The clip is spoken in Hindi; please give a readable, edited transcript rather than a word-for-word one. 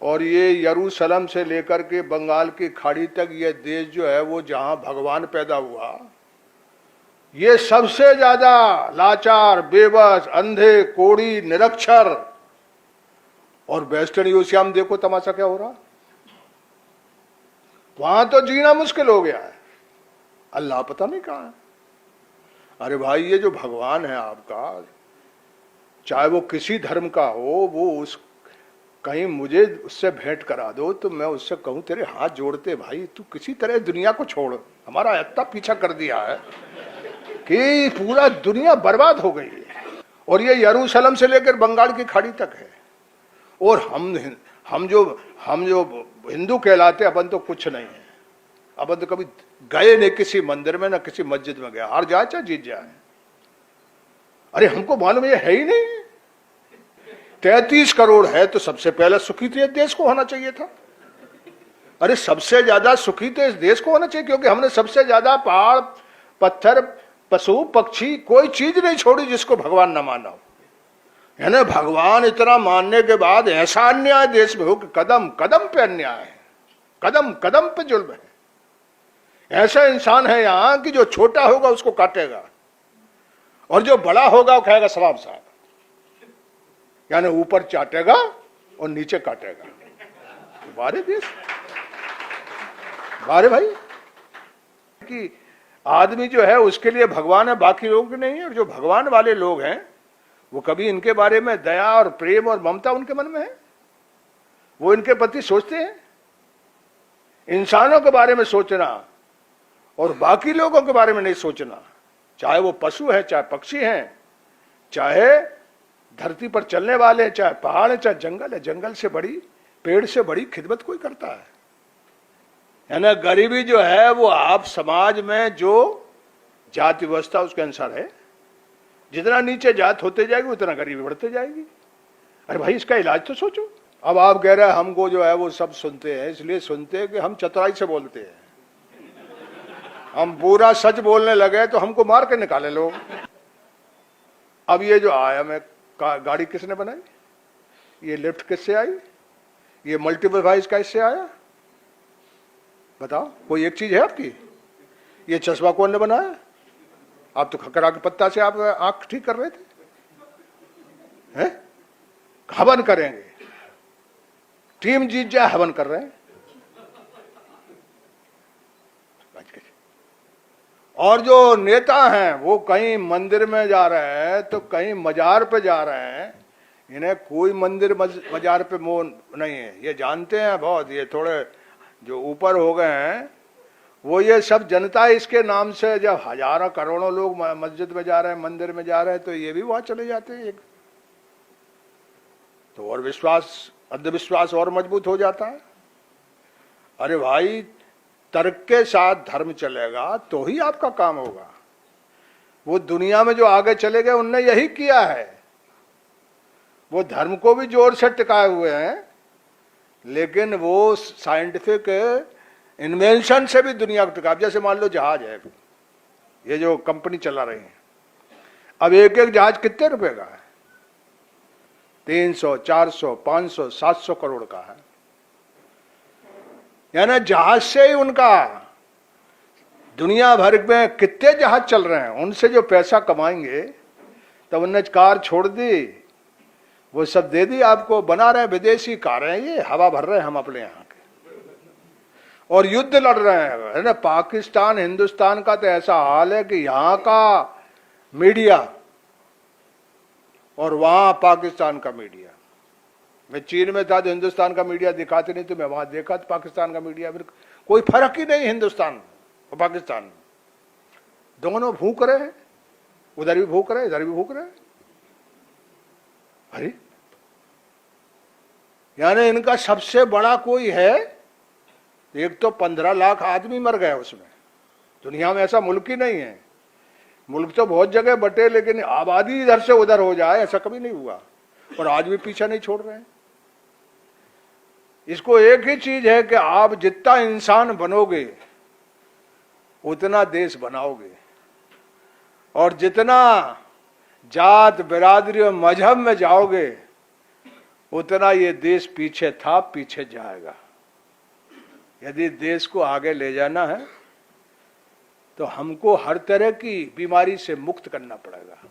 और ये यरूशलेम से लेकर के बंगाल की खाड़ी तक ये देश जो है वो जहां भगवान पैदा हुआ, ये सबसे ज्यादा लाचार, बेबस, अंधे, कोढ़ी, निरक्षर। और वेस्टर्न यूरोप में देखो तमाशा क्या हो रहा, वहां तो जीना मुश्किल हो गया है, अल्लाह पता नहीं कहां है। अरे भाई, ये जो भगवान है आपका, चाहे वो किसी धर्म का हो, वो उस कहीं मुझे उससे भेंट करा दो तो मैं उससे कहूं तेरे हाथ जोड़ते भाई, तू किसी तरह दुनिया को छोड़, हमारा इतना पीछा कर दिया है कि पूरा दुनिया बर्बाद हो गई है। और ये यरूशलेम से लेकर बंगाल की खाड़ी तक है। और हम जो हिंदू कहलाते, अपन तो कुछ नहीं है, अपन तो कभी गए नहीं किसी मंदिर में, ना किसी मस्जिद में गया, हार जाए चाहे जीत जाए। अरे हमको मालूम ये है ही नहीं, 33 करोड़ है तो सबसे पहले सुखी तो देश को होना चाहिए था। अरे सबसे ज्यादा सुखी तो इस देश को होना चाहिए, क्योंकि हमने सबसे ज्यादा पहाड़, पत्थर, पशु, पक्षी, कोई चीज नहीं छोड़ी जिसको भगवान न माना हो। यानी भगवान इतना मानने के बाद ऐसा अन्याय देश में हो कि कदम कदम पे अन्याय है, कदम कदम पे जुल्म है। ऐसा इंसान है यहां कि जो छोटा होगा उसको काटेगा और जो बड़ा होगा वो खाएगा सवाब साहब, यानी ऊपर चाटेगा और नीचे काटेगा। बारे देश, बारे भाई कि आदमी जो है उसके लिए भगवान है, बाकी लोग नहीं है। और जो भगवान वाले लोग हैं वो कभी इनके बारे में दया और प्रेम और ममता उनके मन में है, वो इनके प्रति सोचते हैं। इंसानों के बारे में सोचना और बाकी लोगों के बारे में नहीं सोचना, चाहे वो पशु है, चाहे पक्षी हैं, चाहे धरती पर चलने वाले, चाहे पहाड़ है, चाहे जंगल है, जंगल से बड़ी, पेड़ से बड़ी खिदमत कोई करता है। यानी गरीबी जो है वो आप समाज में जो जाति व्यवस्था उसके अनुसार है, जितना नीचे जात होते जाएगी उतना गरीबी बढ़ते जाएगी। अरे भाई इसका इलाज तो सोचो। अब आप कह रहे हैं हमको जो है वो सब सुनते हैं, इसलिए सुनते हैं कि हम चतुराई से बोलते हैं, हम पूरा सच बोलने लगे तो हमको मार के निकाले लोग। अब ये जो आया मैं गाड़ी किसने बनाई, ये लिफ्ट किससे आई, ये मल्टीपल वॉइस कैसे आया, बताओ। कोई एक चीज है आपकी, ये चश्मा कौन ने बनाया, आप तो खकरा के पत्ता से आप आंख ठीक कर रहे थे, हैं? हवन करेंगे, टीम जीत जाए, हवन कर रहे हैं। और जो नेता हैं वो कहीं मंदिर में जा रहे हैं तो कहीं मजार पे जा रहे हैं। इन्हें कोई मंदिर मजार पे मोह नहीं है, ये जानते हैं बहुत, ये थोड़े जो ऊपर हो गए हैं वो ये सब जनता इसके नाम से जब हजारों करोड़ों लोग मस्जिद में जा रहे हैं, मंदिर में जा रहे हैं, तो ये भी वहां चले जाते हैं। तो और विश्वास, अंधविश्वास और मजबूत हो जाता है। अरे भाई, तर्क के साथ धर्म चलेगा तो ही आपका काम होगा। वो दुनिया में जो आगे चले गए उनने यही किया है, वो धर्म को भी जोर से टिकाए हुए हैं, लेकिन वो साइंटिफिक इन्वेंशन से भी दुनिया को टिका। जैसे मान लो जहाज है, ये जो कंपनी चला रही है, अब एक एक जहाज कितने रुपए का है, 300, 400, 500, 700 करोड़ का है। यानी जहाज से ही उनका दुनिया भर में कितने जहाज चल रहे हैं, उनसे जो पैसा कमाएंगे, तब उनने कार छोड़ दी, वो सब दे दी आपको, बना रहे विदेशी कारें, ये हवा भर रहे हैं हम अपने यहाँ के, और युद्ध लड़ रहे हैं। है ना, पाकिस्तान हिंदुस्तान का तो ऐसा हाल है कि यहाँ का मीडिया और वहां पाकिस्तान का मीडिया, मैं चीन में था तो हिंदुस्तान का मीडिया दिखाते नहीं, तो मैं वहां देखा तो पाकिस्तान का मीडिया, फिर कोई फर्क ही नहीं हिंदुस्तान और पाकिस्तान में, दोनों भूख रहे हैं, उधर भी भूख रहे, इधर भी भूख रहे। अरे यानी इनका सबसे बड़ा कोई है, एक तो 15 लाख आदमी मर गए उसमें, दुनिया में ऐसा मुल्क ही नहीं है। मुल्क तो बहुत जगह बटे, लेकिन आबादी इधर से उधर हो जाए ऐसा कभी नहीं हुआ, और आज भी पीछा नहीं छोड़ रहे हैं। इसको एक ही चीज है कि आप जितना इंसान बनोगे उतना देश बनाओगे, और जितना जात बिरादरी और मजहब में जाओगे उतना ये देश पीछे था, पीछे जाएगा। यदि देश को आगे ले जाना है तो हमको हर तरह की बीमारी से मुक्त करना पड़ेगा।